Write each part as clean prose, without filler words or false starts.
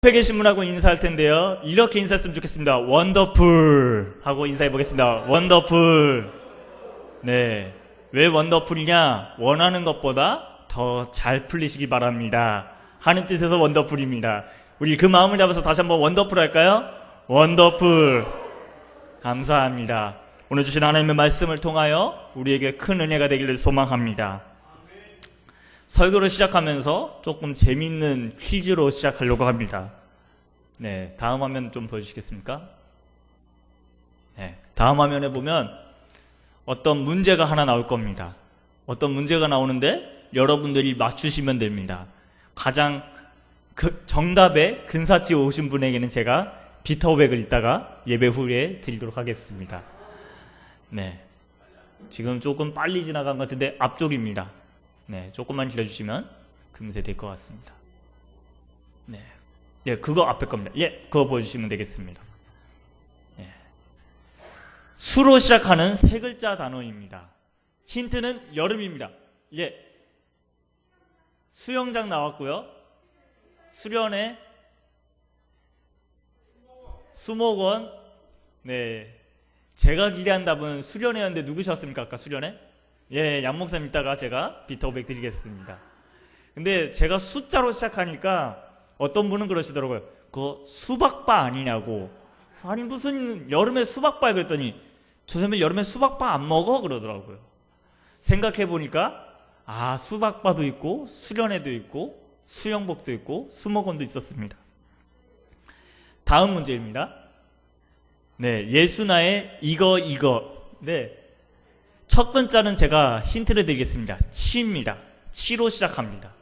회계 신문하고 인사할 텐데요. 이렇게 인사했으면 좋겠습니다. 원더풀 하고 인사해 보겠습니다. 원더풀. 네. 왜 원더풀이냐? 원하는 것보다 더 잘 풀리시기 바랍니다. 하는 뜻에서 원더풀입니다. 우리 그 마음을 잡아서 다시 한번 원더풀 할까요? 원더풀. 감사합니다. 오늘 주신 하나님의 말씀을 통하여 우리에게 큰 은혜가 되기를 소망합니다. 설교를 시작하면서 조금 재미있는 퀴즈로 시작하려고 합니다. 네, 다음 화면 좀 보여주시겠습니까? 네, 다음 화면에 보면 어떤 문제가 하나 나올 겁니다. 어떤 문제가 나오는데 여러분들이 맞추시면 됩니다. 가장 정답에 근사치 오신 분에게는 제가 비타오백을 이따가 예배 후에 드리도록 하겠습니다. 네, 지금 조금 빨리 지나간 것 같은데 앞쪽입니다. 네, 조금만 기다려주시면 금세 될 것 같습니다. 네, 예, 그거 앞에 겁니다. 예, 그거 보여주시면 되겠습니다. 예. 수로 시작하는 세 글자 단어입니다. 힌트는 여름입니다. 예, 수영장 나왔고요. 수련회, 수목원. 네, 제가 기대한 답은 수련회였는데 누구셨습니까? 아까 수련회? 예, 양 목사님 이따가 제가 비타오백 드리겠습니다. 근데 제가 숫자로 시작하니까 어떤 분은 그러시더라고요. 그거 수박바 아니냐고. 아니 무슨 여름에 수박바 그랬더니 저 선생님 여름에 수박바 안 먹어? 그러더라고요. 생각해보니까 아, 수박바도 있고 수련회도 있고 수영복도 있고 수목원도 있었습니다. 다음 문제입니다. 네, 예수나의 이거. 네, 첫 글자는 제가 힌트를 드리겠습니다. 치입니다. 치로 시작합니다.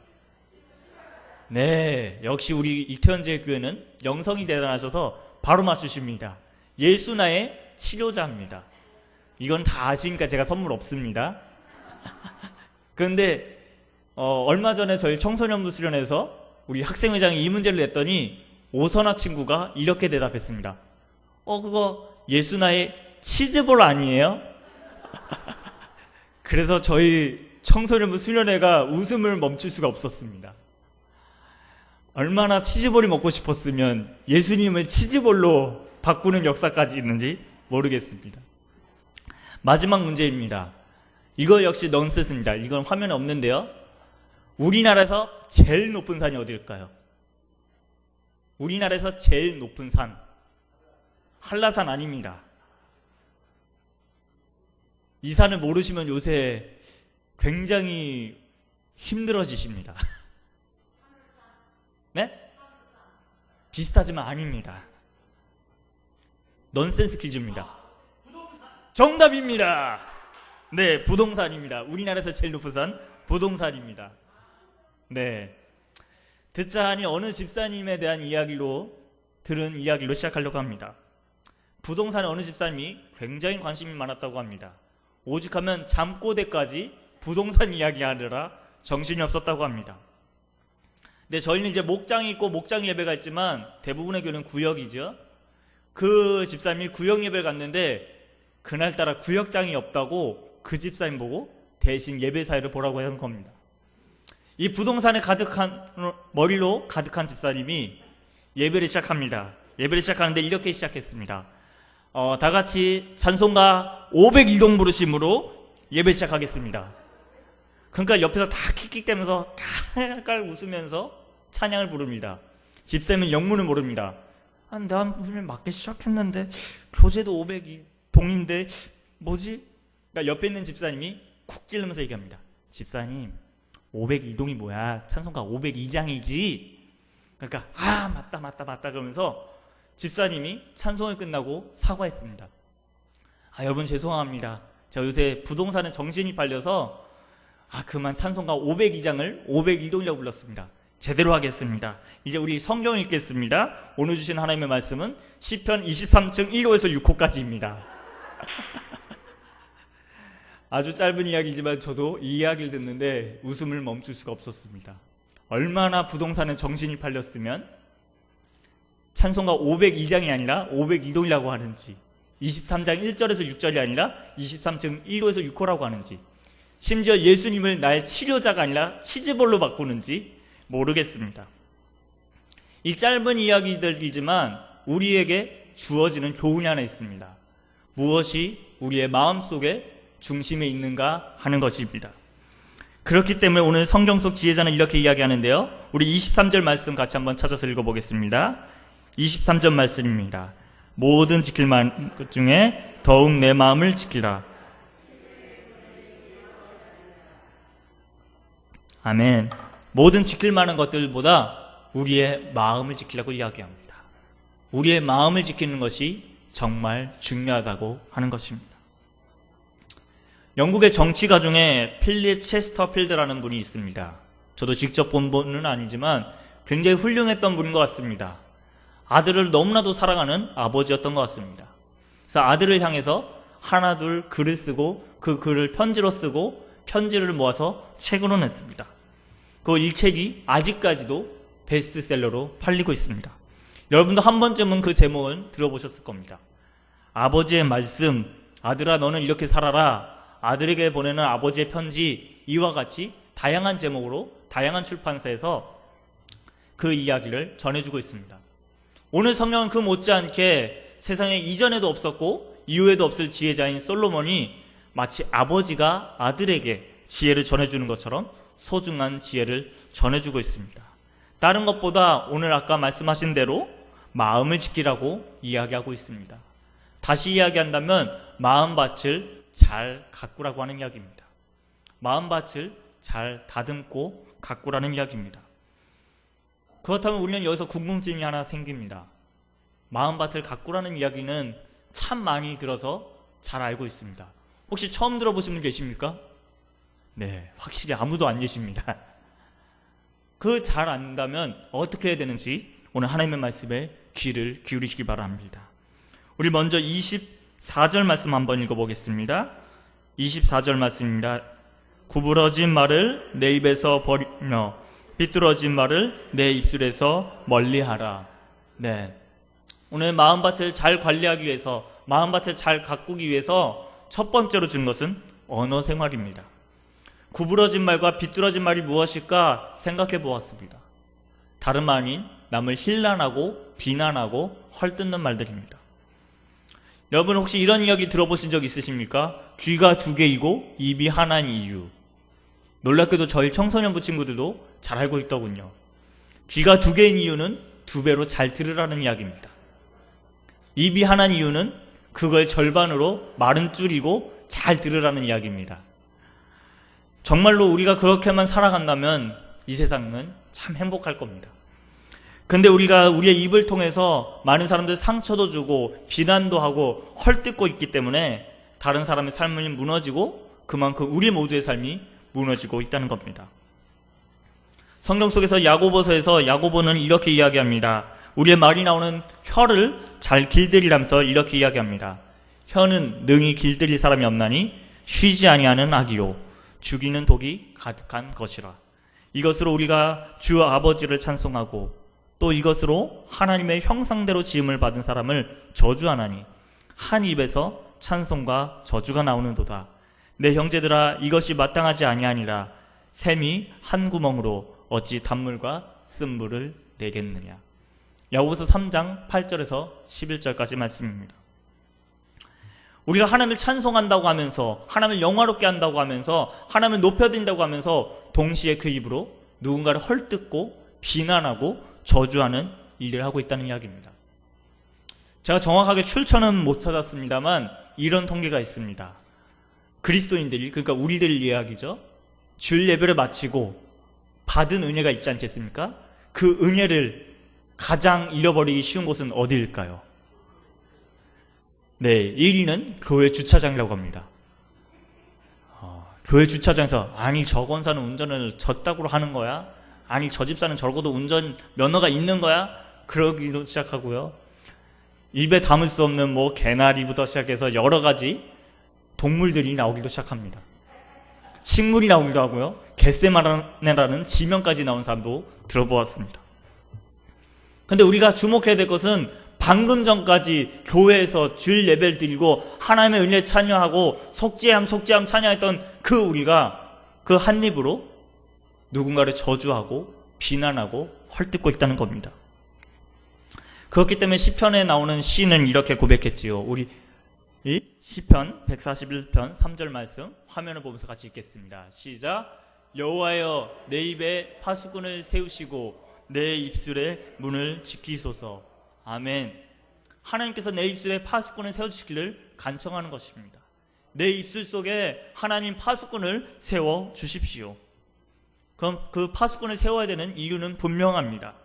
네, 역시 우리 이태원제일교회는 영성이 대단하셔서 바로 맞추십니다. 예수나의 치료자입니다. 이건 다 아시니까 제가 선물 없습니다. 그런데 얼마 전에 저희 청소년부 수련회에서 우리 학생회장이 이 문제를 냈더니 오선아 친구가 이렇게 대답했습니다. 그거 예수나의 치즈볼 아니에요? 그래서 저희 청소년부 수련회가 웃음을 멈출 수가 없었습니다. 얼마나 치즈볼이 먹고 싶었으면 예수님을 치즈볼로 바꾸는 역사까지 있는지 모르겠습니다. 마지막 문제입니다. 이거 역시 넌센스입니다. 이건 화면에 없는데요. 우리나라에서 제일 높은 산이 어디일까요? 우리나라에서 제일 높은 산, 한라산 아닙니다. 이 산을 모르시면 요새 굉장히 힘들어지십니다. 네? 비슷하지만 아닙니다. 넌센스 퀴즈입니다. 정답입니다. 네, 부동산입니다. 우리나라에서 제일 높은 산 부동산입니다. 네, 듣자 하니 어느 집사님에 대한 들은 이야기로 시작하려고 합니다. 부동산에 어느 집사님이 굉장히 관심이 많았다고 합니다. 오죽하면 잠꼬대까지 부동산 이야기하느라 정신이 없었다고 합니다. 근데 저희는 이제 목장이 있고 목장 예배가 있지만 대부분의 교회는 구역이죠. 그 집사님이 구역 예배를 갔는데 그날따라 구역장이 없다고 그 집사님 보고 대신 예배 사회를 보라고 한 겁니다. 이 부동산에 머리로 가득한 집사님이 예배를 시작합니다. 예배를 시작하는데 이렇게 시작했습니다. 다 같이 찬송가 502동 부르심으로 예배 시작하겠습니다. 그러니까 옆에서 다 킥킥대면서 깔깔 웃으면서 찬양을 부릅니다. 집사님은 영문을 모릅니다. 내가 무슨 맞게 시작했는데 교재도 502동인데 뭐지? 그러니까 옆에 있는 집사님이 쿡 찌르면서 얘기합니다. 집사님 502동이 뭐야? 찬송가 502장이지? 그러니까 맞다 그러면서 집사님이 찬송을 끝나고 사과했습니다. 여러분 죄송합니다. 제가 요새 부동산에 정신이 팔려서 그만 찬송가 502장을 502동이라고 불렀습니다. 제대로 하겠습니다. 이제 우리 성경 읽겠습니다. 오늘 주신 하나님의 말씀은 시편 23층 1호에서 6호까지입니다. 아주 짧은 이야기지만 저도 이 이야기를 듣는데 웃음을 멈출 수가 없었습니다. 얼마나 부동산에 정신이 팔렸으면 찬송가 502장이 아니라 502동이라고 하는지, 23장 1절에서 6절이 아니라 23층 1호에서 6호라고 하는지, 심지어 예수님을 나의 치료자가 아니라 치즈볼로 바꾸는지 모르겠습니다. 이 짧은 이야기들이지만 우리에게 주어지는 교훈이 하나 있습니다. 무엇이 우리의 마음속에 중심에 있는가 하는 것입니다. 그렇기 때문에 오늘 성경 속 지혜자는 이렇게 이야기하는데요. 우리 23절 말씀 같이 한번 찾아서 읽어보겠습니다. 23절 말씀입니다. 모든 지킬 것 중에 더욱 내 마음을 지키라. 아멘. 모든 지킬 만한 것들보다 우리의 마음을 지키라고 이야기합니다. 우리의 마음을 지키는 것이 정말 중요하다고 하는 것입니다. 영국의 정치가 중에 필립 체스터필드라는 분이 있습니다. 저도 직접 본 분은 아니지만 굉장히 훌륭했던 분인 것 같습니다. 아들을 너무나도 사랑하는 아버지였던 것 같습니다. 그래서 아들을 향해서 하나둘 글을 쓰고 그 글을 편지로 쓰고 편지를 모아서 책으로 냈습니다. 그 일책이 아직까지도 베스트셀러로 팔리고 있습니다. 여러분도 한 번쯤은 그 제목을 들어보셨을 겁니다. 아버지의 말씀, 아들아 너는 이렇게 살아라, 아들에게 보내는 아버지의 편지, 이와 같이 다양한 제목으로 다양한 출판사에서 그 이야기를 전해주고 있습니다. 오늘 성경은 그 못지않게 세상에 이전에도 없었고 이후에도 없을 지혜자인 솔로몬이 마치 아버지가 아들에게 지혜를 전해주는 것처럼 소중한 지혜를 전해주고 있습니다. 다른 것보다 오늘 아까 말씀하신 대로 마음을 지키라고 이야기하고 있습니다. 다시 이야기한다면 마음밭을 잘 가꾸라고 하는 이야기입니다. 마음밭을 잘 다듬고 가꾸라는 이야기입니다. 그렇다면 우리는 여기서 궁금증이 하나 생깁니다. 마음밭을 가꾸라는 이야기는 참 많이 들어서 잘 알고 있습니다. 혹시 처음 들어보신 분 계십니까? 네, 확실히 아무도 안 계십니다. 그 잘 안다면 어떻게 해야 되는지 오늘 하나님의 말씀에 귀를 기울이시기 바랍니다. 우리 먼저 24절 말씀 한번 읽어보겠습니다. 24절 말씀입니다. 구부러진 말을 내 입에서 버리며 삐뚤어진 말을 내 입술에서 멀리하라. 네, 오늘 마음밭을 잘 관리하기 위해서, 마음밭을 잘 가꾸기 위해서 첫 번째로 준 것은 언어 생활입니다. 구부러진 말과 비뚤어진 말이 무엇일까 생각해 보았습니다. 다름 아닌 남을 힐난하고 비난하고 헐뜯는 말들입니다. 여러분 혹시 이런 이야기 들어보신 적 있으십니까? 귀가 두 개이고 입이 하나인 이유. 놀랍게도 저희 청소년부 친구들도 잘 알고 있더군요. 귀가 두 개인 이유는 두 배로 잘 들으라는 이야기입니다. 입이 하나인 이유는 그걸 절반으로 말은 줄이고 잘 들으라는 이야기입니다. 정말로 우리가 그렇게만 살아간다면 이 세상은 참 행복할 겁니다. 근데 우리가 우리의 입을 통해서 많은 사람들 상처도 주고 비난도 하고 헐뜯고 있기 때문에 다른 사람의 삶이 무너지고 그만큼 우리 모두의 삶이 무너지고 있다는 겁니다. 성경 속에서 야고보서에서 야고보는 이렇게 이야기합니다. 우리의 말이 나오는 혀를 잘 길들이라면서 이렇게 이야기합니다. 혀는 능히 길들일 사람이 없나니 쉬지 아니하는 악이요 죽이는 독이 가득한 것이라. 이것으로 우리가 주 아버지를 찬송하고 또 이것으로 하나님의 형상대로 지음을 받은 사람을 저주하나니 한 입에서 찬송과 저주가 나오는도다. 내 형제들아 이것이 마땅하지 아니하니라. 샘이 한 구멍으로 어찌 단물과 쓴물을 내겠느냐. 야고보서 3장 8절에서 11절까지 말씀입니다. 우리가 하나님을 찬송한다고 하면서 하나님을 영화롭게 한다고 하면서 하나님을 높여드린다고 하면서 동시에 그 입으로 누군가를 헐뜯고 비난하고 저주하는 일을 하고 있다는 이야기입니다. 제가 정확하게 출처는 못 찾았습니다만 이런 통계가 있습니다. 그리스도인들이, 그러니까 우리들 이야기죠. 주일 예배를 마치고 받은 은혜가 있지 않겠습니까? 그 은혜를 가장 잃어버리기 쉬운 곳은 어디일까요? 네, 1위는 교회 주차장이라고 합니다. 교회 주차장에서 아니 저 권사는 운전을 저따구로 하는 거야? 아니 저 집사는 적어도 운전 면허가 있는 거야? 그러기도 시작하고요. 입에 담을 수 없는 뭐 개나리부터 시작해서 여러 가지 동물들이 나오기도 시작합니다. 식물이 나오기도 하고요. 겟세마네라는 지명까지 나온 사람도 들어보았습니다. 근데 우리가 주목해야 될 것은 방금 전까지 교회에서 주일 예배를 드리고 하나님의 은혜를 찬양하고 속죄함 찬양했던 그 우리가 그 한 입으로 누군가를 저주하고 비난하고 헐뜯고 있다는 겁니다. 그렇기 때문에 시편에 나오는 시는 이렇게 고백했지요. 우리 이 시편 141편 3절 말씀 화면을 보면서 같이 읽겠습니다. 시작. 여호와여 내 입에 파수꾼을 세우시고 내 입술의 문을 지키소서. 아멘. 하나님께서 내 입술에 파수꾼을 세워주시기를 간청하는 것입니다. 내 입술 속에 하나님 파수꾼을 세워 주십시오. 그럼 그 파수꾼을 세워야 되는 이유는 분명합니다.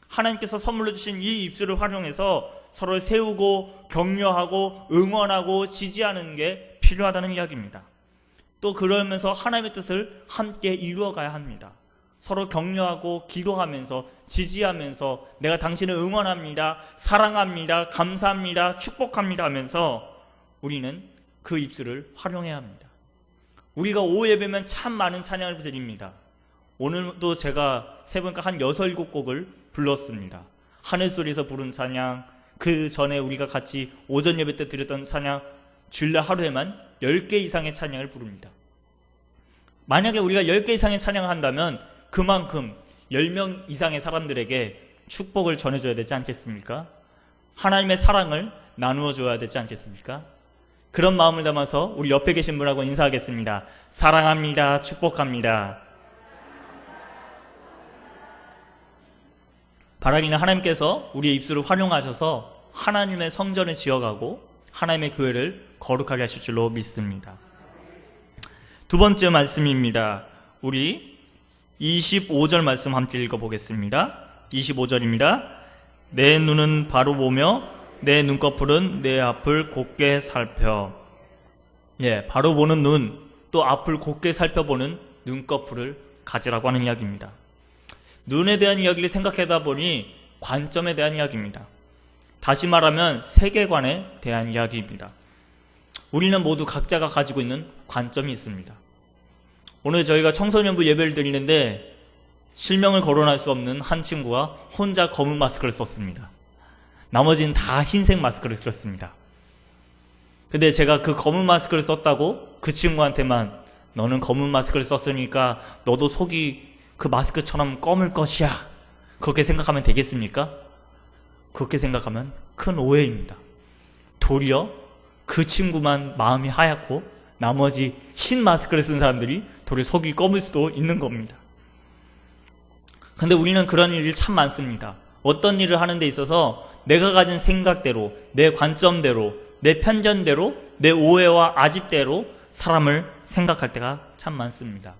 하나님께서 선물로 주신 이 입술을 활용해서 서로 세우고 격려하고 응원하고 지지하는 게 필요하다는 이야기입니다. 또 그러면서 하나님의 뜻을 함께 이루어가야 합니다. 서로 격려하고 기도하면서 지지하면서 내가 당신을 응원합니다, 사랑합니다, 감사합니다, 축복합니다 하면서 우리는 그 입술을 활용해야 합니다. 우리가 오후 예배면 참 많은 찬양을 드립니다. 오늘도 제가 세번가 한 6, 7곡을 불렀습니다. 하늘소리에서 부른 찬양, 그 전에 우리가 같이 오전 예배 때 드렸던 찬양, 주일날 하루에만 10개 이상의 찬양을 부릅니다. 만약에 우리가 10개 이상의 찬양을 한다면 그만큼 10명 이상의 사람들에게 축복을 전해줘야 되지 않겠습니까? 하나님의 사랑을 나누어 줘야 되지 않겠습니까? 그런 마음을 담아서 우리 옆에 계신 분하고 인사하겠습니다. 사랑합니다. 축복합니다. 바라기는 하나님께서 우리의 입술을 활용하셔서 하나님의 성전을 지어가고 하나님의 교회를 거룩하게 하실 줄로 믿습니다. 두 번째 말씀입니다. 우리 25절 말씀 함께 읽어보겠습니다. 25절입니다. 내 눈은 바로 보며 내 눈꺼풀은 내 앞을 곧게 살펴. 바로 보는 눈, 또 앞을 곧게 살펴보는 눈꺼풀을 가지라고 하는 이야기입니다. 눈에 대한 이야기를 생각하다 보니 관점에 대한 이야기입니다. 다시 말하면 세계관에 대한 이야기입니다. 우리는 모두 각자가 가지고 있는 관점이 있습니다. 오늘 저희가 청소년부 예배를 드리는데 실명을 거론할 수 없는 한 친구가 혼자 검은 마스크를 썼습니다. 나머지는 다 흰색 마스크를 썼습니다. 근데 제가 그 검은 마스크를 썼다고 그 친구한테만 너는 검은 마스크를 썼으니까 너도 속이 그 마스크처럼 검을 것이야, 그렇게 생각하면 되겠습니까? 그렇게 생각하면 큰 오해입니다. 도리어 그 친구만 마음이 하얗고 나머지 흰 마스크를 쓴 사람들이 도리어 속이 검을 수도 있는 겁니다. 근데 우리는 그런 일이 참 많습니다. 어떤 일을 하는 데 있어서 내가 가진 생각대로, 내 관점대로, 내 편견대로, 내 오해와 아집대로 사람을 생각할 때가 참 많습니다.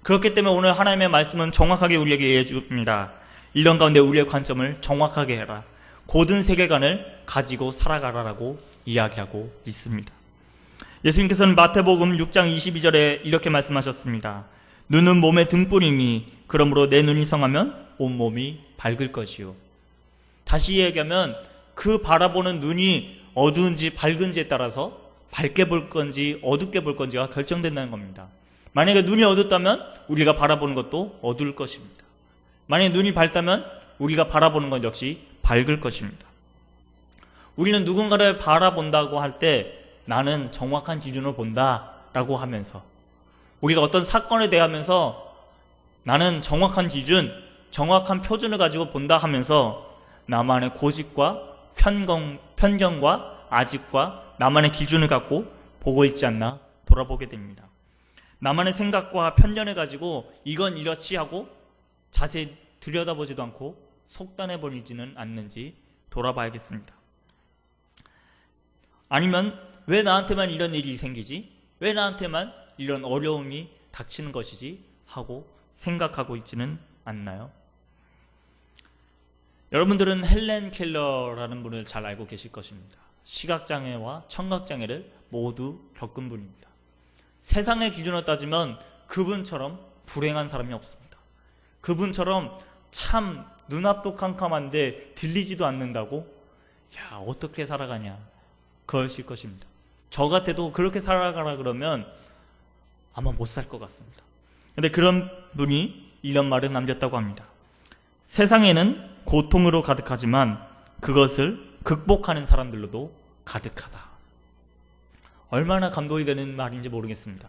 그렇기 때문에 오늘 하나님의 말씀은 정확하게 우리에게 얘기해 줍니다. 이런 가운데 우리의 관점을 정확하게 해라. 고든 세계관을 가지고 살아가라라고 이야기하고 있습니다. 예수님께서는 마태복음 6장 22절에 이렇게 말씀하셨습니다. 눈은 몸의 등불이니 그러므로 내 눈이 성하면 온몸이 밝을 것이요. 다시 얘기하면 그 바라보는 눈이 어두운지 밝은지에 따라서 밝게 볼 건지 어둡게 볼 건지가 결정된다는 겁니다. 만약에 눈이 어둡다면 우리가 바라보는 것도 어두울 것입니다. 만약에 눈이 밝다면 우리가 바라보는 것 역시 밝을 것입니다. 우리는 누군가를 바라본다고 할 때 나는 정확한 기준으로 본다라고 하면서, 우리가 어떤 사건에 대하면서 나는 정확한 기준, 정확한 표준을 가지고 본다 하면서 나만의 고집과 편견과 아집과 나만의 기준을 갖고 보고 있지 않나 돌아보게 됩니다. 나만의 생각과 편견을 가지고 이건 이렇지 하고 자세히 들여다보지도 않고 속단해버리지는 않는지 돌아봐야겠습니다. 아니면 왜 나한테만 이런 일이 생기지? 왜 나한테만 이런 어려움이 닥치는 것이지? 하고 생각하고 있지는 않나요? 여러분들은 헬렌 켈러라는 분을 잘 알고 계실 것입니다. 시각장애와 청각장애를 모두 겪은 분입니다. 세상의 기준으로 따지면 그분처럼 불행한 사람이 없습니다. 그분처럼 참 눈앞도 캄캄한데 들리지도 않는다고? 야, 어떻게 살아가냐? 그러실 것입니다. 저 같아도 그렇게 살아가라 그러면 아마 못 살 것 같습니다. 근데 그런 분이 이런 말을 남겼다고 합니다. 세상에는 고통으로 가득하지만 그것을 극복하는 사람들로도 가득하다. 얼마나 감동이 되는 말인지 모르겠습니다.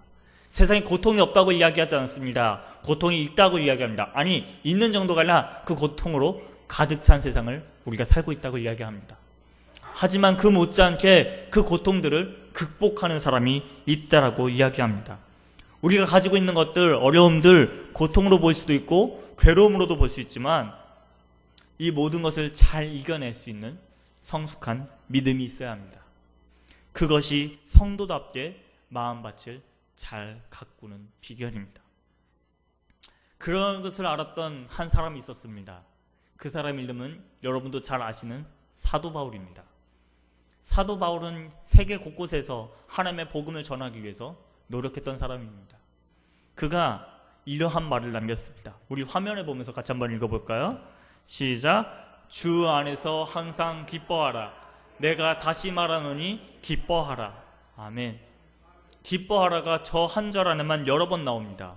세상에 고통이 없다고 이야기하지 않습니다. 고통이 있다고 이야기합니다. 아니, 있는 정도가 아니라 그 고통으로 가득 찬 세상을 우리가 살고 있다고 이야기합니다. 하지만 그 못지않게 그 고통들을 극복하는 사람이 있다라고 이야기합니다. 우리가 가지고 있는 것들, 어려움들, 고통으로 볼 수도 있고 괴로움으로도 볼 수 있지만 이 모든 것을 잘 이겨낼 수 있는 성숙한 믿음이 있어야 합니다. 그것이 성도답게 마음밭을 잘 가꾸는 비결입니다. 그런 것을 알았던 한 사람이 있었습니다. 그 사람 이름은 여러분도 잘 아시는 사도 바울입니다. 사도 바울은 세계 곳곳에서 하나님의 복음을 전하기 위해서 노력했던 사람입니다. 그가 이러한 말을 남겼습니다. 우리 화면에 보면서 같이 한번 읽어볼까요? 시작. 주 안에서 항상 기뻐하라. 내가 다시 말하노니 기뻐하라. 아멘. 기뻐하라가 저 한 절 안에만 여러 번 나옵니다.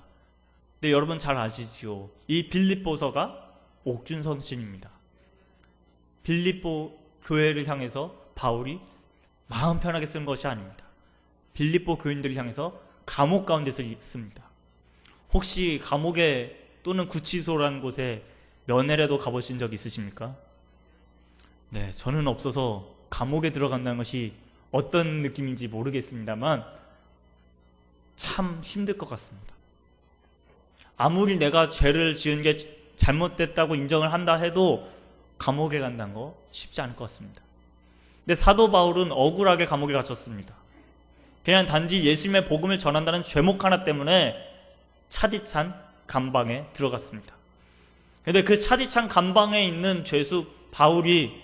근데 여러분 잘 아시지요? 이 빌립보서가 옥중선신입니다. 빌립보 교회를 향해서 바울이 마음 편하게 쓴 것이 아닙니다. 빌립보 교인들을 향해서 감옥 가운데서 있습니다. 혹시 감옥에 또는 구치소라는 곳에 면회라도 가보신 적 있으십니까? 네, 저는 없어서 감옥에 들어간다는 것이 어떤 느낌인지 모르겠습니다만 참 힘들 것 같습니다. 아무리 내가 죄를 지은 게 잘못됐다고 인정을 한다 해도 감옥에 간다는 거 쉽지 않을 것 같습니다. 근데 사도 바울은 억울하게 감옥에 갇혔습니다. 그냥 단지 예수님의 복음을 전한다는 죄목 하나 때문에 차디찬 감방에 들어갔습니다. 그런데 그 차디찬 감방에 있는 죄수 바울이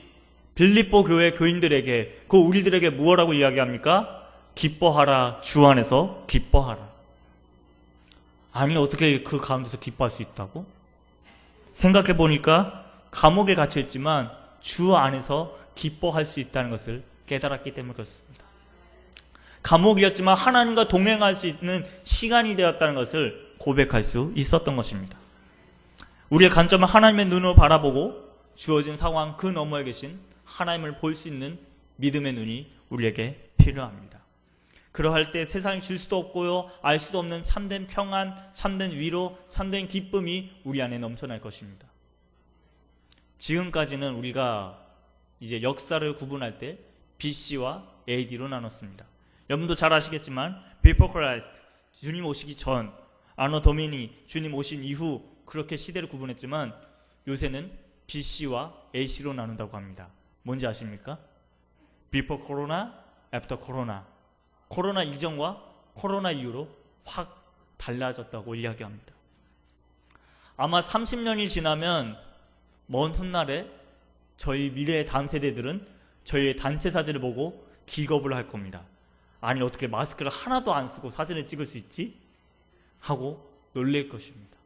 빌립보 교회 교인들에게, 그 우리들에게 무엇라고 이야기합니까? 기뻐하라, 주 안에서 기뻐하라. 아니, 어떻게 그 가운데서 기뻐할 수 있다고? 생각해 보니까 감옥에 갇혀있지만 주 안에서 기뻐할 수 있다는 것을 깨달았기 때문에 그렇습니다. 감옥이었지만 하나님과 동행할 수 있는 시간이 되었다는 것을 고백할 수 있었던 것입니다. 우리의 관점은 하나님의 눈으로 바라보고 주어진 상황 그 너머에 계신 하나님을 볼 수 있는 믿음의 눈이 우리에게 필요합니다. 그러할 때 세상이 줄 수도 없고요, 알 수도 없는 참된 평안, 참된 위로, 참된 기쁨이 우리 안에 넘쳐날 것입니다. 지금까지는 우리가 이제 역사를 구분할 때 BC와 AD로 나눴습니다. 여러분도 잘 아시겠지만 Before Christ, 주님 오시기 전, 아노 도미니, 주님 오신 이후 그렇게 시대를 구분했지만 요새는 BC와 AC로 나눈다고 합니다. 뭔지 아십니까? Before Corona, After Corona. 코로나 이전과 코로나 이후로 확 달라졌다고 이야기합니다. 아마 30년이 지나면 먼 훗날에 저희 미래의 다음 세대들은 저희의 단체 사진을 보고 기겁을 할 겁니다. 아니, 어떻게 마스크를 하나도 안 쓰고 사진을 찍을 수 있지? 하고 놀랄 것입니다.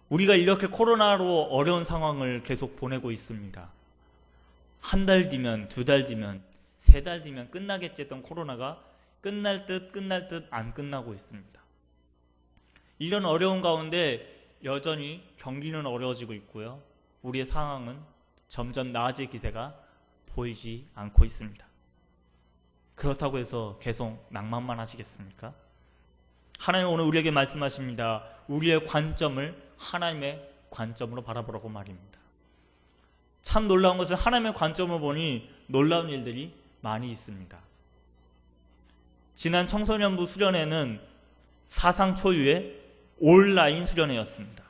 우리가 이렇게 코로나로 어려운 상황을 계속 보내고 있습니다. 한 달 뒤면, 두 달 뒤면, 세 달 뒤면 끝나겠지 했던 코로나가 끝날 듯 안 끝나고 있습니다. 이런 어려운 가운데 여전히 경기는 어려워지고 있고요, 우리의 상황은 점점 나아질 기세가 보이지 않고 있습니다. 그렇다고 해서 계속 낭만만 하시겠습니까? 하나님은 오늘 우리에게 말씀하십니다. 우리의 관점을 하나님의 관점으로 바라보라고 말입니다. 참 놀라운 것은 하나님의 관점을 보니 놀라운 일들이 많이 있습니다. 지난 청소년부 수련회는 사상 초유의 온라인 수련회였습니다.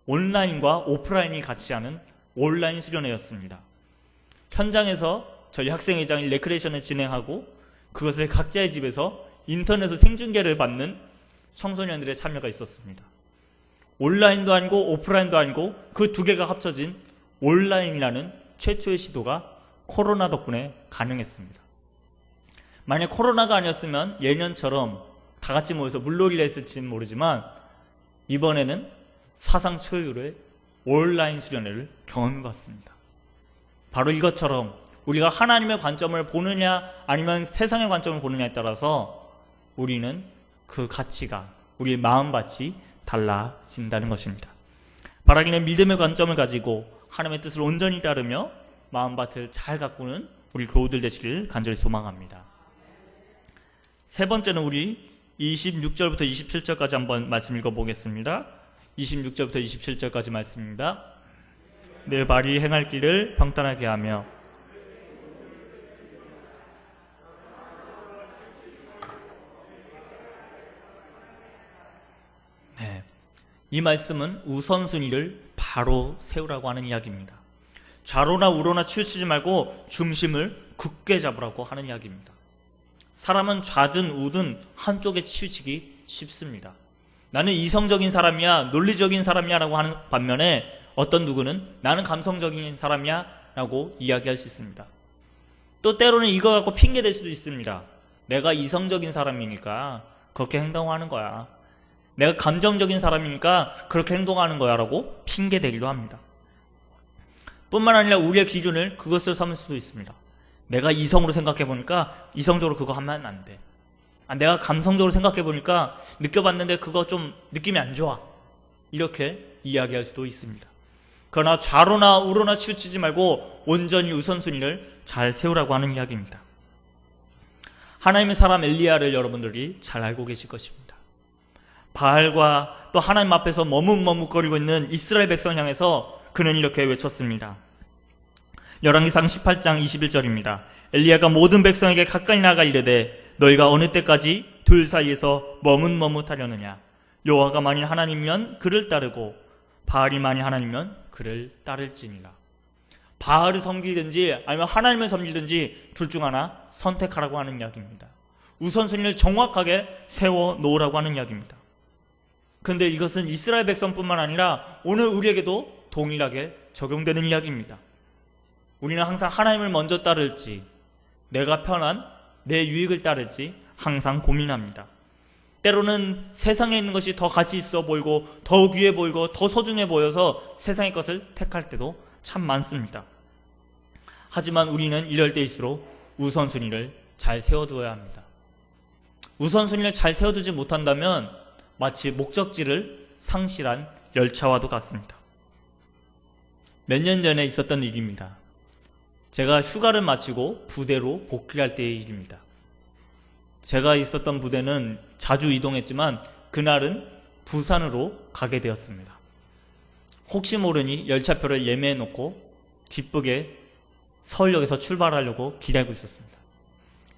온라인과 오프라인이 같이 하는 온라인 수련회였습니다. 현장에서 저희 학생회장이 레크레이션을 진행하고 그것을 각자의 집에서 인터넷으로 생중계를 받는 청소년들의 참여가 있었습니다. 온라인도 아니고 오프라인도 아니고 그 두 개가 합쳐진 온라인이라는 최초의 시도가 코로나 덕분에 가능했습니다. 만약 코로나가 아니었으면 예년처럼 다 같이 모여서 물놀이를 했을지는 모르지만 이번에는 사상 초유의 온라인 수련회를 경험해봤습니다. 바로 이것처럼 우리가 하나님의 관점을 보느냐 아니면 세상의 관점을 보느냐에 따라서 우리는 그 가치가, 우리의 마음밭이 달라진다는 것입니다. 바라기는 믿음의 관점을 가지고 하나님의 뜻을 온전히 따르며 마음밭을 잘 가꾸는 우리 교우들 되시길 간절히 소망합니다. 세 번째는 우리 26절부터 27절까지 한번 말씀 읽어보겠습니다. 26절부터 27절까지 말씀입니다. 내 발이 행할 길을 평탄하게 하며. 네, 이 말씀은 우선순위를 바로 세우라고 하는 이야기입니다. 좌로나 우로나 치우치지 말고 중심을 굳게 잡으라고 하는 이야기입니다. 사람은 좌든 우든 한쪽에 치우치기 쉽습니다. 나는 이성적인 사람이야, 논리적인 사람이야 라고 하는 반면에 어떤 누구는 나는 감성적인 사람이야 라고 이야기할 수 있습니다. 또 때로는 이거 갖고 핑계 댈 수도 있습니다. 내가 이성적인 사람이니까 그렇게 행동하는 거야, 내가 감정적인 사람이니까 그렇게 행동하는 거야 라고 핑계 대기도 합니다. 뿐만 아니라 우리의 기준을 그것을 삼을 수도 있습니다. 내가 이성으로 생각해보니까 이성적으로 그거 하면 안 돼. 내가 감성적으로 생각해보니까 느껴봤는데 그거 좀 느낌이 안 좋아, 이렇게 이야기할 수도 있습니다. 그러나 좌로나 우로나 치우치지 말고 온전히 우선순위를 잘 세우라고 하는 이야기입니다. 하나님의 사람 엘리야를 여러분들이 잘 알고 계실 것입니다. 바알과 또 하나님 앞에서 머뭇머뭇거리고 있는 이스라엘 백성 향해서 그는 이렇게 외쳤습니다. 열왕기상 18장 21절입니다. 엘리야가 모든 백성에게 가까이 나가 이르되 너희가 어느 때까지 둘 사이에서 머뭇머뭇하려느냐. 여호와가 만일 하나님이면 그를 따르고 바알이 만일 하나님이면 그를 따를지니라. 바알을 섬기든지 아니면 하나님을 섬기든지 둘 중 하나 선택하라고 하는 이야기입니다. 우선순위를 정확하게 세워놓으라고 하는 이야기입니다. 그런데 이것은 이스라엘 백성뿐만 아니라 오늘 우리에게도 동일하게 적용되는 이야기입니다. 우리는 항상 하나님을 먼저 따를지 내가 편한 내 유익을 따를지 항상 고민합니다. 때로는 세상에 있는 것이 더 가치 있어 보이고 더 귀해 보이고 더 소중해 보여서 세상의 것을 택할 때도 참 많습니다. 하지만 우리는 이럴 때일수록 우선순위를 잘 세워두어야 합니다. 우선순위를 잘 세워두지 못한다면 마치 목적지를 상실한 열차와도 같습니다. 몇 년 전에 있었던 일입니다. 제가 휴가를 마치고 부대로 복귀할 때의 일입니다. 제가 있었던 부대는 자주 이동했지만 그날은 부산으로 가게 되었습니다. 혹시 모르니 열차표를 예매해 놓고 기쁘게 서울역에서 출발하려고 기다리고 있었습니다.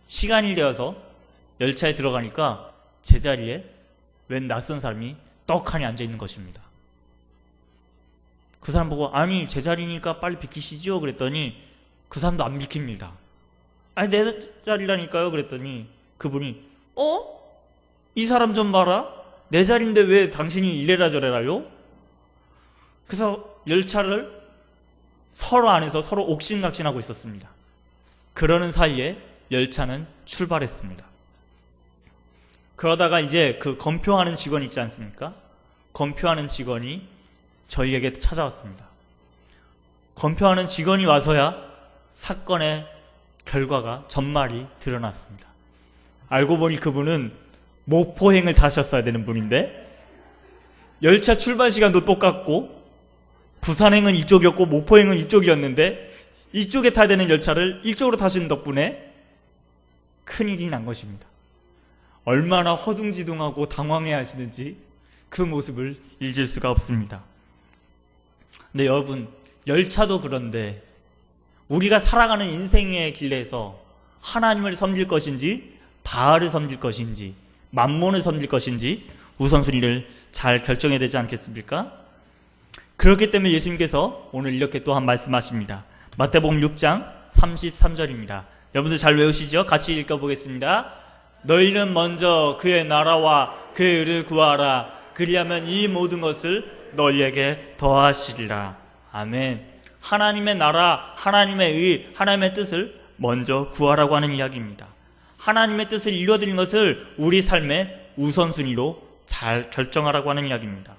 시간이 되어서 열차에 들어가니까 제 자리에 웬 낯선 사람이 떡하니 앉아 있는 것입니다. 그 사람 보고 아니 제 자리니까 빨리 비키시죠 그랬더니 그 사람도 안 비킵니다. 아니 내 자리라니까요 그랬더니 그분이 이 사람 좀 봐라, 내 자리인데 왜 당신이 이래라 저래라요? 그래서 열차를 서로 안에서 서로 옥신각신하고 있었습니다. 그러는 사이에 열차는 출발했습니다. 그러다가 이제 그 검표하는 직원 있지 않습니까? 검표하는 직원이 저희에게 찾아왔습니다. 검표하는 직원이 와서야 사건의 결과가 전말이 드러났습니다. 알고 보니 그분은 모포행을 다셨어야 되는 분인데 열차 출발 시간도 똑같고 부산행은 이쪽이었고 모포행은 이쪽이었는데 이쪽에 타야 되는 열차를 이쪽으로 타시는 덕분에 큰일이 난 것입니다. 얼마나 허둥지둥하고 당황해 하시는지 그 모습을 잊을 수가 없습니다. 근데 여러분, 열차도 그런데 우리가 살아가는 인생의 길에서 하나님을 섬길 것인지 바알을 섬길 것인지 만몬을 섬길 것인지 우선순위를 잘 결정해야 되지 않겠습니까? 그렇기 때문에 예수님께서 오늘 이렇게 또한 말씀하십니다. 마태복음 6장 33절입니다. 여러분들 잘 외우시죠? 같이 읽어보겠습니다. 너희는 먼저 그의 나라와 그의 의를 구하라. 그리하면 이 모든 것을 너희에게 더하시리라. 아멘. 하나님의 나라, 하나님의 의, 하나님의 뜻을 먼저 구하라고 하는 이야기입니다. 하나님의 뜻을 이루어드리는 것을 우리 삶의 우선순위로 잘 결정하라고 하는 이야기입니다.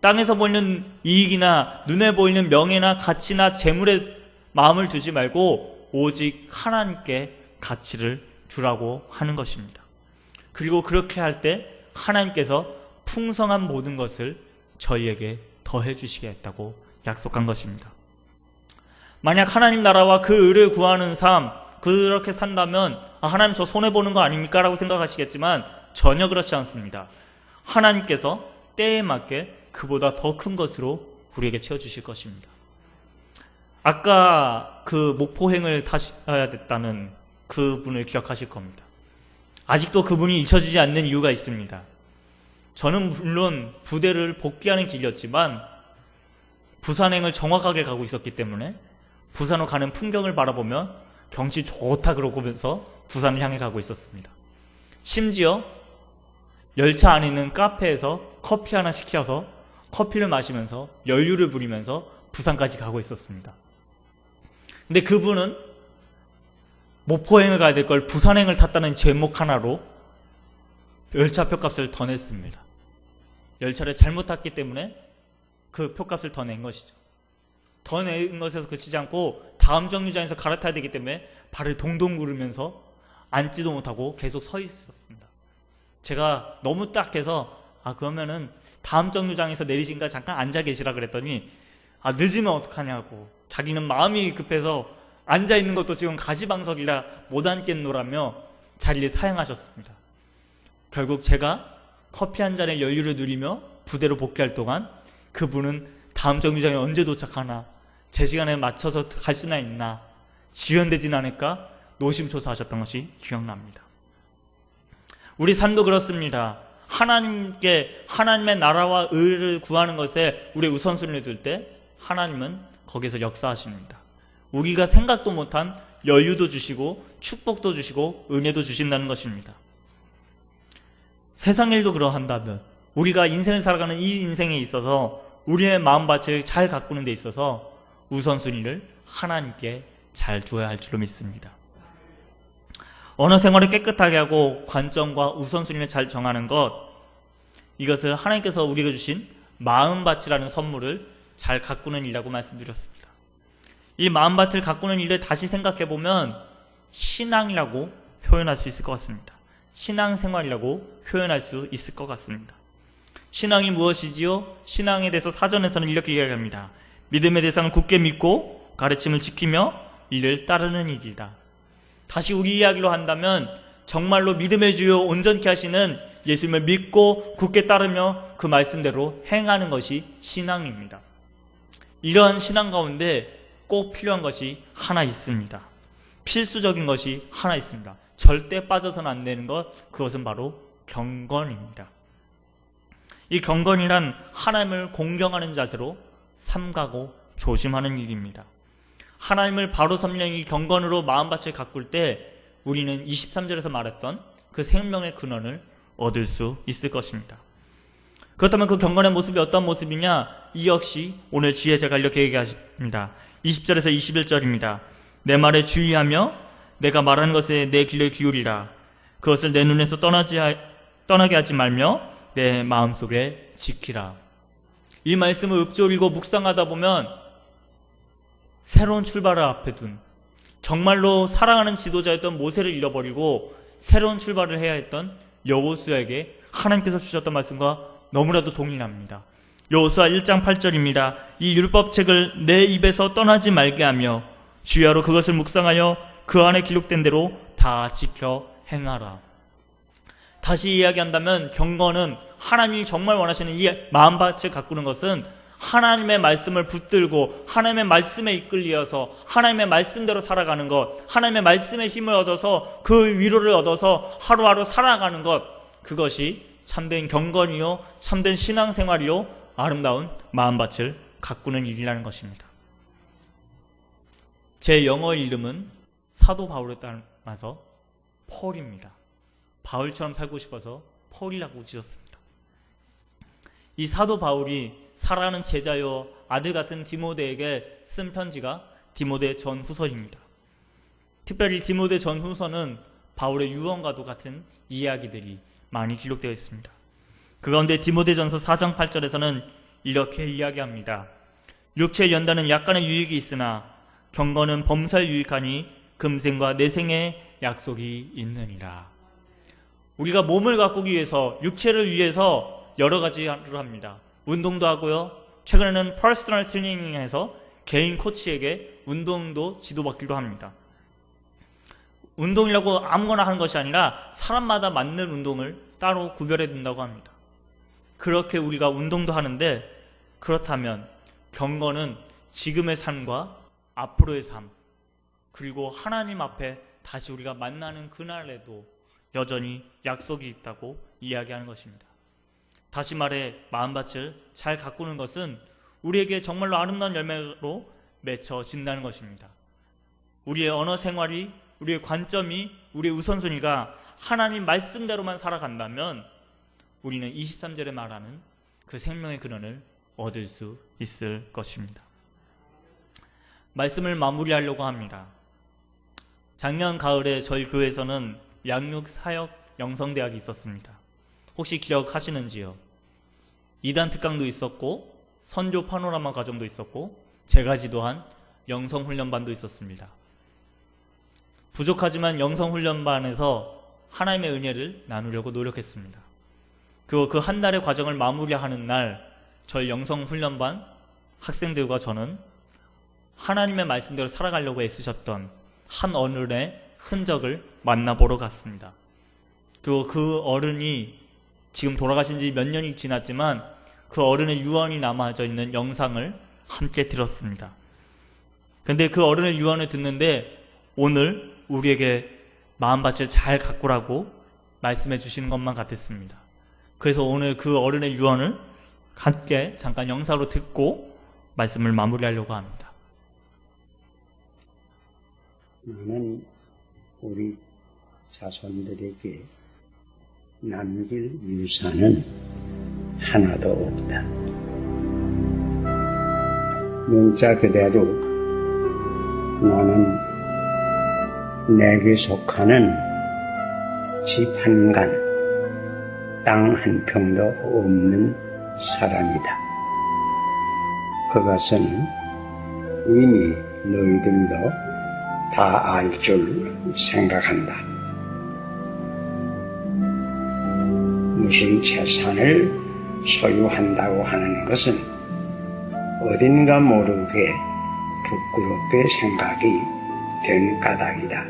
땅에서 보이는 이익이나 눈에 보이는 명예나 가치나 재물에 마음을 두지 말고 오직 하나님께 가치를 두라고 하는 것입니다. 그리고 그렇게 할 때 하나님께서 풍성한 모든 것을 저희에게 더해 주시겠다고 약속한 것입니다. 만약 하나님 나라와 그 의를 구하는 삶, 그렇게 산다면 하나님 저 손해보는 거 아닙니까? 라고 생각하시겠지만 전혀 그렇지 않습니다. 하나님께서 때에 맞게 그보다 더 큰 것으로 우리에게 채워주실 것입니다. 아까 그 목포행을 타셔야 됐다는 그분을 기억하실 겁니다. 아직도 그분이 잊혀지지 않는 이유가 있습니다. 저는 물론 부대를 복귀하는 길이었지만 부산행을 정확하게 가고 있었기 때문에 부산으로 가는 풍경을 바라보며 경치 좋다 그러면서 부산을 향해 가고 있었습니다. 심지어 열차 안에 있는 카페에서 커피 하나 시켜서 커피를 마시면서 연류를 부리면서 부산까지 가고 있었습니다. 근데 그분은 목포행을 가야 될 걸 부산행을 탔다는 제목 하나로 열차 표값을 더 냈습니다. 열차를 잘못 탔기 때문에 그 표값을 더 낸 것이죠. 더 낸 것에서 그치지 않고 다음 정류장에서 갈아타야 되기 때문에 발을 동동 구르면서 앉지도 못하고 계속 서 있었습니다. 제가 너무 딱해서 그러면은 다음 정류장에서 내리신가 잠깐 앉아 계시라 그랬더니 늦으면 어떡하냐고, 자기는 마음이 급해서 앉아있는 것도 지금 가시방석이라 못 앉겠노라며 자리를 사양하셨습니다. 결국 제가 커피 한 잔에 연유를 누리며 부대로 복귀할 동안 그분은 다음 정류장에 언제 도착하나, 제 시간에 맞춰서 갈 수나 있나, 지연되진 않을까 노심초사하셨던 것이 기억납니다. 우리 삶도 그렇습니다. 하나님께 하나님의 나라와 의를 구하는 것에 우리의 우선순위를 둘 때 하나님은 거기서 역사하십니다. 우리가 생각도 못한 여유도 주시고 축복도 주시고 은혜도 주신다는 것입니다. 세상 일도 그러한다면 우리가 인생을 살아가는 이 인생에 있어서 우리의 마음밭을 잘 가꾸는 데 있어서 우선순위를 하나님께 잘 두어야 할 줄로 믿습니다. 언어 생활을 깨끗하게 하고 관점과 우선순위를 잘 정하는 것, 이것을 하나님께서 우리에게 주신 마음밭이라는 선물을 잘 가꾸는 일이라고 말씀드렸습니다. 이 마음밭을 가꾸는 일을 다시 생각해보면 신앙이라고 표현할 수 있을 것 같습니다. 신앙생활이라고 표현할 수 있을 것 같습니다. 신앙이 무엇이지요? 신앙에 대해서 사전에서는 이렇게 이야기합니다. 믿음의 대상을 굳게 믿고 가르침을 지키며 이를 따르는 일이다. 다시 우리 이야기로 한다면 정말로 믿음의 주요 온전케 하시는 예수님을 믿고 굳게 따르며 그 말씀대로 행하는 것이 신앙입니다. 이러한 신앙 가운데 꼭 필요한 것이 하나 있습니다. 필수적인 것이 하나 있습니다. 절대 빠져서는 안 되는 것, 그것은 바로 경건입니다. 이 경건이란 하나님을 공경하는 자세로 삼가고 조심하는 일입니다. 하나님을 바로 섬기는 이 경건으로 마음밭을 가꿀 때 우리는 23절에서 말했던 그 생명의 근원을 얻을 수 있을 것입니다. 그렇다면 그 경건의 모습이 어떤 모습이냐? 이 역시 오늘 지혜자가 이렇게 얘기하십니다. 20절에서 21절입니다. 내 말에 주의하며 내가 말하는 것에 내 귀를 기울이라. 그것을 내 눈에서 떠나게 하지 말며 내 마음속에 지키라. 이 말씀을 읊조리고 묵상하다 보면 새로운 출발을 앞에 둔, 정말로 사랑하는 지도자였던 모세를 잃어버리고 새로운 출발을 해야 했던 여호수아에게 하나님께서 주셨던 말씀과 너무나도 동일합니다. 여호수아 1장 8절입니다. 이 율법책을 내 입에서 떠나지 말게 하며 주야로 그것을 묵상하여 그 안에 기록된 대로 다 지켜 행하라. 다시 이야기한다면 경건은 하나님이 정말 원하시는 이 마음밭을 가꾸는 것은 하나님의 말씀을 붙들고 하나님의 말씀에 이끌려서 하나님의 말씀대로 살아가는 것, 하나님의 말씀의 힘을 얻어서 그 위로를 얻어서 하루하루 살아가는 것, 그것이 참된 경건이요, 참된 신앙생활이요, 아름다운 마음밭을 가꾸는 일이라는 것입니다. 제 영어 이름은 사도 바울에 따라서 폴입니다. 바울처럼 살고 싶어서 폴이라고 지었습니다. 이 사도 바울이 사랑하는 제자요 아들 같은 디모데에게 쓴 편지가 디모데 전후서입니다. 특별히 디모데 전후서는 바울의 유언과도 같은 이야기들이 많이 기록되어 있습니다. 그 가운데 디모데전서 4장 8절에서는 이렇게 이야기합니다. 육체의 연단은 약간의 유익이 있으나 경건은 범사에 유익하니 금생과 내생의 약속이 있느니라. 우리가 몸을 가꾸기 위해서, 육체를 위해서 여러 가지를 합니다. 운동도 하고요. 최근에는 퍼스널 트레이닝에서 개인 코치에게 운동도 지도받기도 합니다. 운동이라고 아무거나 하는 것이 아니라 사람마다 맞는 운동을 따로 구별해 둔다고 합니다. 그렇게 우리가 운동도 하는데, 그렇다면 경건은 지금의 삶과 앞으로의 삶, 그리고 하나님 앞에 다시 우리가 만나는 그날에도 여전히 약속이 있다고 이야기하는 것입니다. 다시 말해 마음밭을 잘 가꾸는 것은 우리에게 정말로 아름다운 열매로 맺혀진다는 것입니다. 우리의 언어 생활이, 우리의 관점이, 우리의 우선순위가 하나님 말씀대로만 살아간다면 우리는 23절에 말하는 그 생명의 근원을 얻을 수 있을 것입니다. 말씀을 마무리하려고 합니다. 작년 가을에 저희 교회에서는 양육 사역 영성대학이 있었습니다. 혹시 기억하시는지요? 2단 특강도 있었고 선조 파노라마 과정도 있었고 제가 지도한 영성훈련반도 있었습니다. 부족하지만 영성훈련반에서 하나님의 은혜를 나누려고 노력했습니다. 그리고 그 한 달의 과정을 마무리하는 날 저희 영성훈련반 학생들과 저는 하나님의 말씀대로 살아가려고 애쓰셨던 한 어른의 흔적을 만나보러 갔습니다. 그리고 그 어른이 지금 돌아가신 지 몇 년이 지났지만 그 어른의 유언이 남아져 있는 영상을 함께 들었습니다. 근데 그 어른의 유언을 듣는데 오늘 우리에게 마음밭을 잘 가꾸라고 말씀해 주시는 것만 같았습니다. 그래서 오늘 그 어른의 유언을 함께 잠깐 영상으로 듣고 말씀을 마무리하려고 합니다. 나는 우리 자손들에게 남길 유산은 하나도 없다. 문자 그대로 나는 내게 속하는 집 한 간, 땅 한 평도 없는 사람이다. 그것은 이미 너희들도 다 알 줄 생각한다. 무슨 재산을 소유한다고 하는 것은 어딘가 모르게 부끄럽게 생각이 된 까닭이다.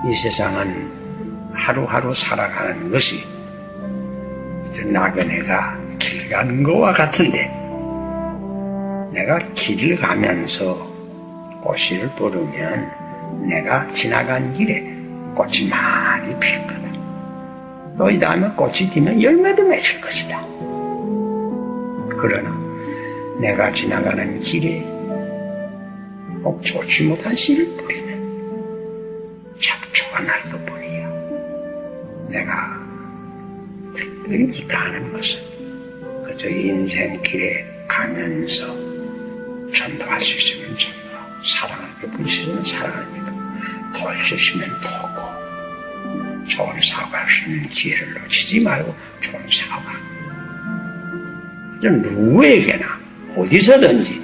이 세상은 하루하루 살아가는 것이 나그네가 길 가는 것과 같은데 내가 길을 가면서 꽃을 보르면 내가 지나간 길에 꽃이 많이 필 거다. 또 이 다음에 꽃이 피면 열매도 맺을 것이다. 그러나 내가 지나가는 길에 꼭 좋지 못한 씨를 뿌리면 잡초가 날 것뿐이야. 내가 특별히 기가하는 것은 그저 인생길에 가면서 전도할 수 있으면 전도하고 사랑할 수 있으면 사랑합니다. 도울 수 있으면 도우고 좋은 사고할 수 있는 기회를 놓치지 말고 좋은 사고하고 누구에게나 어디서든지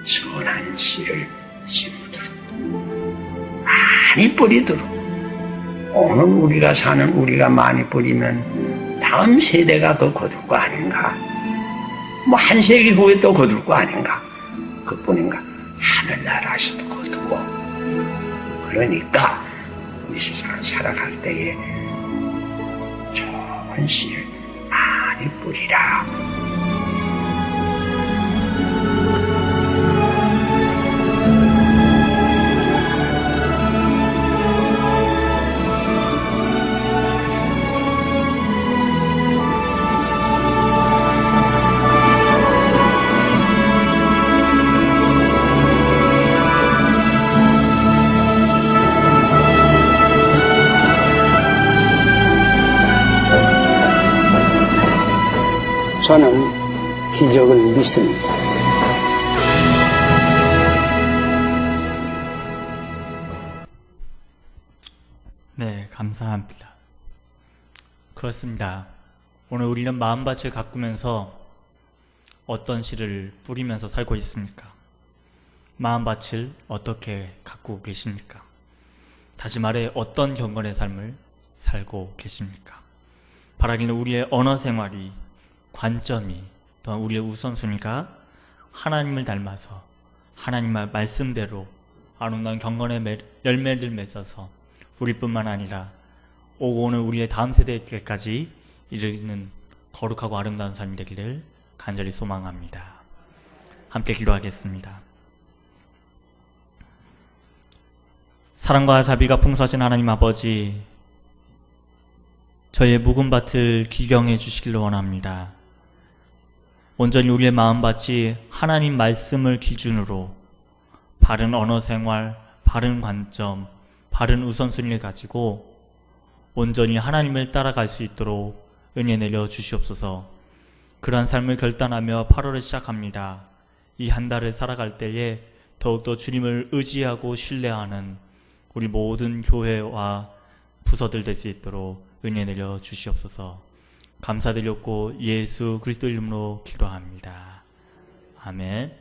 선한 씨를 심으도록 많이 뿌리도록 오늘 우리가 사는 우리가 많이 뿌리면 다음 세대가 더 거둘 거 아닌가? 뭐 한 세기 후에 또 거둘 거 아닌가? 그뿐인가? 하늘나라에서도 거두고. 그러니까 이 세상을 살아갈 때에 좋은 씨를 많이 뿌리라. 저는 기적을 믿습니다. 네, 감사합니다. 그렇습니다. 오늘 우리는 마음밭을 가꾸면서 어떤 씨를 뿌리면서 살고 있습니까? 마음밭을 어떻게 가꾸고 계십니까? 다시 말해 어떤 경건의 삶을 살고 계십니까? 바라기는 우리의 언어 생활이, 관점이, 또한 우리의 우선순위가 하나님을 닮아서 하나님의 말씀대로 아름다운 경건의 열매를 맺어서 우리뿐만 아니라 오고 오는 우리의 다음 세대에게까지 이르는 거룩하고 아름다운 삶이 되기를 간절히 소망합니다. 함께 기도하겠습니다. 사랑과 자비가 풍성하신 하나님 아버지, 저의 묵은 밭을 기경해 주시길 원합니다. 온전히 우리의 마음밭이 하나님 말씀을 기준으로 바른 언어 생활, 바른 관점, 바른 우선순위를 가지고 온전히 하나님을 따라갈 수 있도록 은혜 내려 주시옵소서. 그러한 삶을 결단하며 8월을 시작합니다. 이 한 달을 살아갈 때에 더욱더 주님을 의지하고 신뢰하는 우리 모든 교회와 부서들 될 수 있도록 은혜 내려 주시옵소서. 감사드렸고 예수 그리스도 이름으로 기도합니다. 아멘.